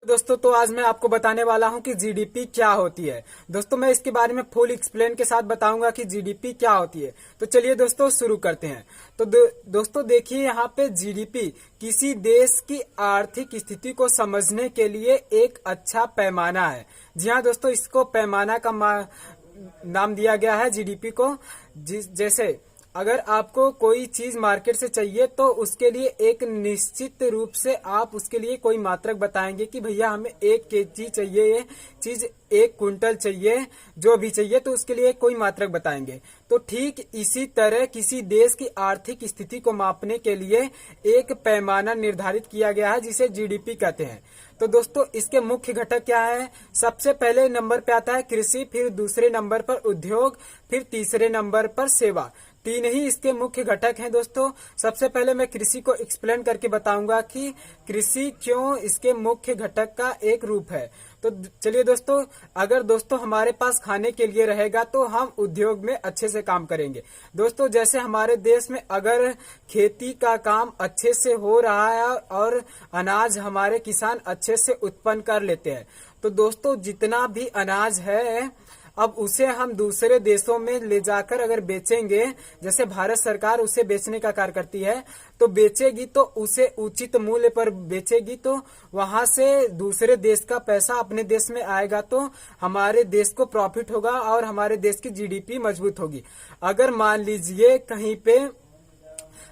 दोस्तों तो आज मैं आपको बताने वाला हूं कि जीडीपी क्या होती है। दोस्तों मैं इसके बारे में फुल एक्सप्लेन के साथ बताऊंगा कि जीडीपी क्या होती है। तो चलिए दोस्तों शुरू करते हैं। तो दोस्तों देखिए यहाँ पे जीडीपी किसी देश की आर्थिक स्थिति को समझने के लिए एक अच्छा पैमाना है। जी हाँ दोस्तों, इसको पैमाना का नाम दिया गया है जीडीपी को। जैसे अगर आपको कोई चीज मार्केट से चाहिए तो उसके लिए एक निश्चित रूप से आप उसके लिए कोई मात्रक बताएंगे कि भैया हमें 1 केजी चाहिए, ये चीज 1 कुंटल चाहिए, जो भी चाहिए, तो उसके लिए कोई मात्रक बताएंगे। तो ठीक इसी तरह किसी देश की आर्थिक स्थिति को मापने के लिए एक पैमाना निर्धारित किया गया है जिसे जीडीपी कहते हैं। तो दोस्तों इसके मुख्य घटक क्या है? सबसे पहले नंबर पे आता है कृषि, फिर दूसरे नंबर पर उद्योग, फिर तीसरे नंबर पर सेवा। 3 ही इसके मुख्य घटक हैं दोस्तों। सबसे पहले मैं कृषि को एक्सप्लेन करके बताऊंगा कि कृषि क्यों इसके मुख्य घटक का एक रूप है। तो चलिए दोस्तों, अगर दोस्तों हमारे पास खाने के लिए रहेगा तो हम उद्योग में अच्छे से काम करेंगे। दोस्तों जैसे हमारे देश में अगर खेती का काम अच्छे से हो रहा है और अनाज हमारे किसान अच्छे से उत्पन्न कर लेते हैं, तो दोस्तों जितना भी अनाज है अब उसे हम दूसरे देशों में ले जाकर अगर बेचेंगे, जैसे भारत सरकार उसे बेचने का कार्य करती है, तो बेचेगी तो उसे उचित मूल्य पर बेचेगी, तो वहां से दूसरे देश का पैसा अपने देश में आएगा, तो हमारे देश को प्रॉफिट होगा और हमारे देश की जीडीपी मजबूत होगी। अगर मान लीजिए कहीं पे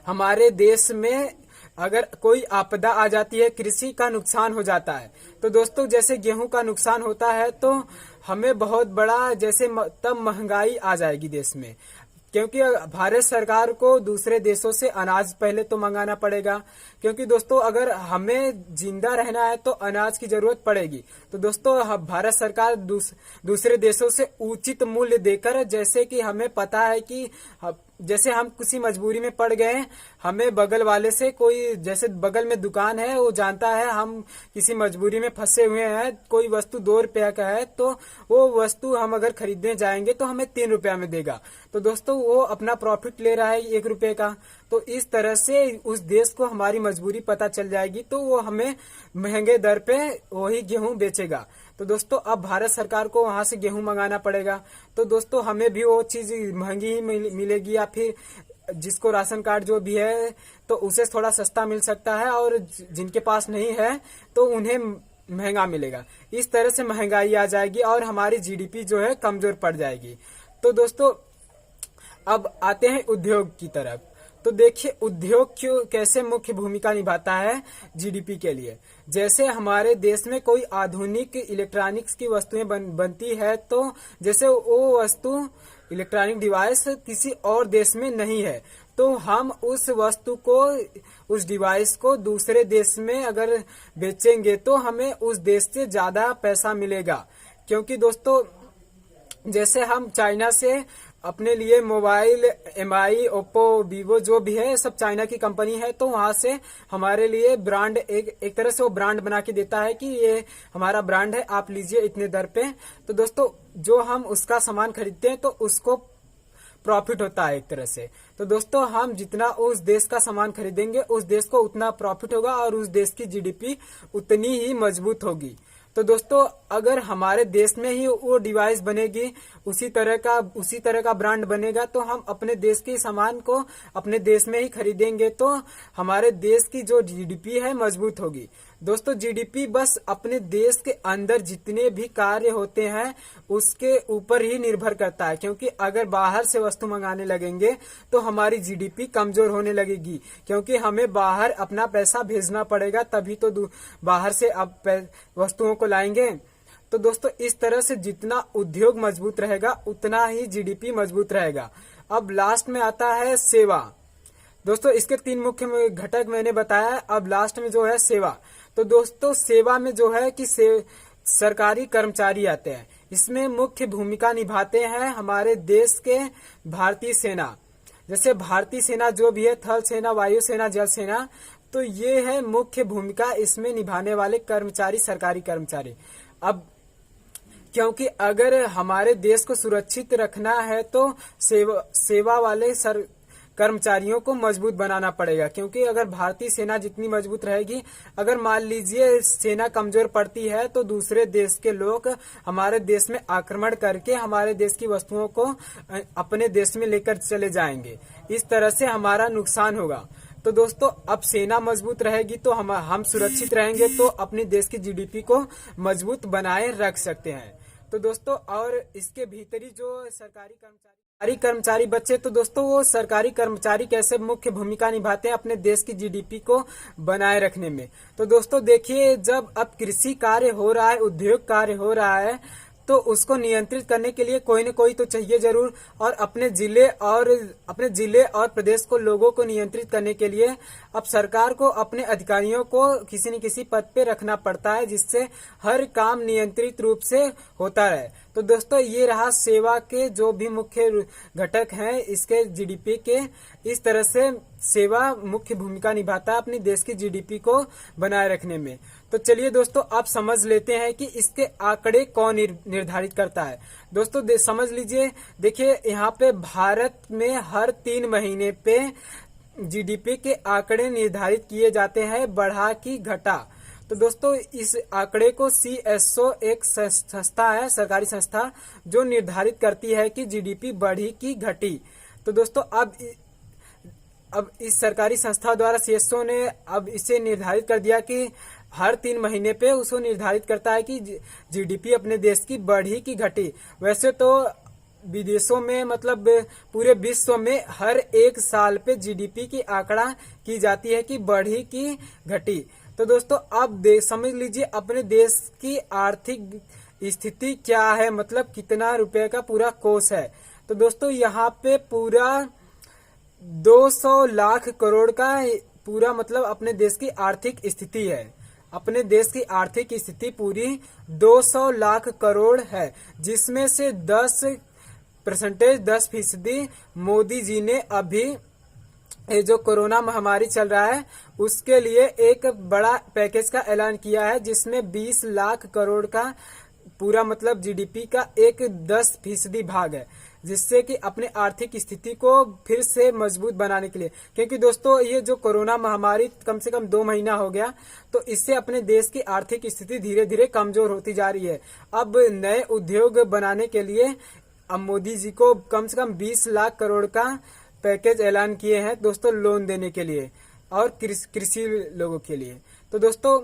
हमारे देश में अगर कोई आपदा आ जाती है, कृषि का नुकसान हो जाता है, तो दोस्तों जैसे गेहूं का नुकसान होता है तो हमें बहुत बड़ा जैसे तब महंगाई आ जाएगी देश में, क्योंकि भारत सरकार को दूसरे देशों से अनाज पहले तो मंगाना पड़ेगा, क्योंकि दोस्तों अगर हमें जिंदा रहना है तो अनाज की जरूरत पड़ेगी। तो दोस्तों भारत सरकार दूसरे देशों से उचित मूल्य देकर, जैसे कि हमें पता है कि जैसे हम किसी मजबूरी में पड़ गए, हमें बगल वाले से कोई, जैसे बगल में दुकान है, वो जानता है हम किसी मजबूरी में फंसे हुए हैं, कोई वस्तु 2 रुपया का है, तो वो वस्तु हम अगर खरीदने जाएंगे तो हमें 3 रुपया में देगा। तो दोस्तों वो अपना प्रॉफिट ले रहा है 1 रुपये का। तो इस तरह से उस देश को हमारी मजबूरी पता चल जाएगी, तो वो हमें महंगे दर पे वही गेहूं बेचेगा। तो दोस्तों अब भारत सरकार को वहां से गेहूं मंगाना पड़ेगा, तो दोस्तों हमें भी वो चीज महंगी ही मिलेगी, या फिर जिसको राशन कार्ड जो भी है तो उसे थोड़ा सस्ता मिल सकता है, और जिनके पास नहीं है तो उन्हें महंगा मिलेगा। इस तरह से महंगाई आ जाएगी और हमारी जीडीपी जो है कमजोर पड़ जाएगी। तो दोस्तों अब आते हैं उद्योग की तरफ। तो देखिए उद्योग क्यों कैसे मुख्य भूमिका निभाता है जीडीपी के लिए। जैसे हमारे देश में कोई आधुनिक इलेक्ट्रॉनिक्स की वस्तुएं बनती है, तो जैसे वो वस्तु इलेक्ट्रॉनिक डिवाइस किसी और देश में नहीं है, तो हम उस वस्तु को, उस डिवाइस को दूसरे देश में अगर बेचेंगे तो हमें उस देश से ज्यादा पैसा मिलेगा। क्योंकि दोस्तों जैसे हम चाइना से अपने लिए मोबाइल एमआई, ओप्पो, वीवो जो भी है सब चाइना की कंपनी है, तो वहां से हमारे लिए ब्रांड एक तरह से वो ब्रांड बना के देता है कि ये हमारा ब्रांड है, आप लीजिए इतने दर पे। तो दोस्तों जो हम उसका सामान खरीदते हैं तो उसको प्रॉफिट होता है एक तरह से। तो दोस्तों हम जितना उस देश का सामान खरीदेंगे उस देश को उतना प्रॉफिट होगा और उस देश की जीडीपी उतनी ही मजबूत होगी। तो दोस्तों अगर हमारे देश में ही वो डिवाइस बनेगी, उसी तरह का ब्रांड बनेगा, तो हम अपने देश के सामान को अपने देश में ही खरीदेंगे, तो हमारे देश की जो जीडीपी है मजबूत होगी। दोस्तों जीडीपी बस अपने देश के अंदर जितने भी कार्य होते हैं उसके ऊपर ही निर्भर करता है, क्योंकि अगर बाहर से वस्तु मंगाने लगेंगे तो हमारी जीडीपी कमजोर होने लगेगी, क्योंकि हमें बाहर अपना पैसा भेजना पड़ेगा, तभी तो बाहर से अब वस्तुओं को लाएंगे। तो दोस्तों इस तरह से जितना उद्योग मजबूत रहेगा उतना ही जीडीपी मजबूत रहेगा। अब लास्ट में आता है सेवा। दोस्तों इसके 3 मुख्य घटक मैंने बताया, अब लास्ट में जो है सेवा। तो दोस्तों सेवा में जो है कि सरकारी कर्मचारी आते हैं, इसमें मुख्य भूमिका निभाते हैं हमारे देश के भारतीय सेना। जैसे भारतीय सेना जो भी है, थल सेना, वायु सेना, जल सेना, तो ये है मुख्य भूमिका इसमें निभाने वाले कर्मचारी, सरकारी कर्मचारी। अब क्योंकि अगर हमारे देश को सुरक्षित रखना है तो सेवा वाले कर्मचारियों को मजबूत बनाना पड़ेगा, क्योंकि अगर भारतीय सेना जितनी मजबूत रहेगी, अगर मान लीजिए सेना कमजोर पड़ती है तो दूसरे देश के लोग हमारे देश में आक्रमण करके हमारे देश की वस्तुओं को अपने देश में लेकर चले जाएंगे। इस तरह से हमारा नुकसान होगा। तो दोस्तों अब सेना मजबूत रहेगी तो हम सुरक्षित रहेंगे, तो अपने देश की जीडीपी को मजबूत बनाए रख सकते हैं। तो दोस्तों और इसके भीतरी जो सरकारी कर्मचारी बच्चे, तो दोस्तों वो सरकारी कर्मचारी कैसे मुख्य भूमिका निभाते हैं अपने देश की जीडीपी को बनाए रखने में। तो दोस्तों देखिए, जब अब कृषि कार्य हो रहा है, उद्योग कार्य हो रहा है, तो उसको नियंत्रित करने के लिए कोई न कोई तो चाहिए जरूर। और अपने जिले और प्रदेश को लोगों को नियंत्रित करने के लिए अब सरकार को अपने अधिकारियों को किसी न किसी पद पे रखना पड़ता है, जिससे हर काम नियंत्रित रूप से होता रहे। तो दोस्तों ये रहा सेवा के जो भी मुख्य घटक हैं इसके जीडीपी के। इस तरह से सेवा मुख्य भूमिका निभाता है अपनी देश की जीडीपी को बनाए रखने में। तो चलिए दोस्तों आप समझ लेते हैं कि इसके आंकड़े कौन निर्धारित करता है। दोस्तों समझ लीजिए, देखिए यहाँ पे भारत में हर 3 महीने पे जीडीपी के आंकड़े निर्धारित किए जाते हैं, बढ़ा की घटा। तो दोस्तों इस आंकड़े को CSO एक संस्था है, सरकारी संस्था, जो निर्धारित करती है कि जीडीपी बढ़ी की घटी। तो दोस्तों अब इस सरकारी संस्था द्वारा CSO ने अब इसे निर्धारित कर दिया कि हर 3 महीने पे उसको निर्धारित करता है कि जीडीपी अपने देश की बढ़ी की घटी। वैसे तो विदेशों में मतलब पूरे विश्व में हर 1 साल पे जीडीपी की आंकड़ा की जाती है कि बढ़ी की घटी। तो दोस्तों आप समझ लीजिए अपने देश की आर्थिक स्थिति क्या है, मतलब कितना रुपए का पूरा कोष है। तो दोस्तों यहाँ पे पूरा 200 लाख करोड़ का पूरा मतलब अपने देश की आर्थिक स्थिति है। अपने देश की आर्थिक स्थिति पूरी 200 लाख करोड़ है, जिसमें से 10% मोदी जी ने अभी ये जो कोरोना महामारी चल रहा है उसके लिए एक बड़ा पैकेज का ऐलान किया है, जिसमें 20 लाख करोड़ का पूरा मतलब जीडीपी का एक 10% भाग है, जिससे कि अपने आर्थिक स्थिति को फिर से मजबूत बनाने के लिए। क्योंकि दोस्तों ये जो कोरोना महामारी कम से कम 2 महीना हो गया, तो इससे अपने देश की आर्थिक स्थिति धीरे धीरे कमजोर होती जा रही है। अब नए उद्योग बनाने के लिए अब मोदी जी को कम से कम 20 लाख करोड़ का पैकेज ऐलान किए हैं दोस्तों, लोन देने के लिए और कृषि लोगों के लिए। तो दोस्तों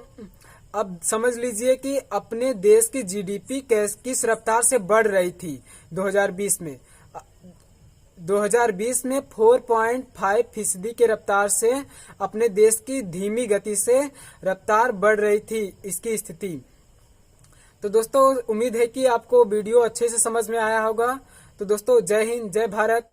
अब समझ लीजिए कि अपने देश की जीडीपी किस रफ्तार से बढ़ रही थी 2020 में। 2020 में 4.5% के रफ्तार से अपने देश की धीमी गति से रफ्तार बढ़ रही थी इसकी स्थिति। तो दोस्तों उम्मीद है कि आपको वीडियो अच्छे से समझ में आया होगा। तो दोस्तों जय हिंद, जय भारत।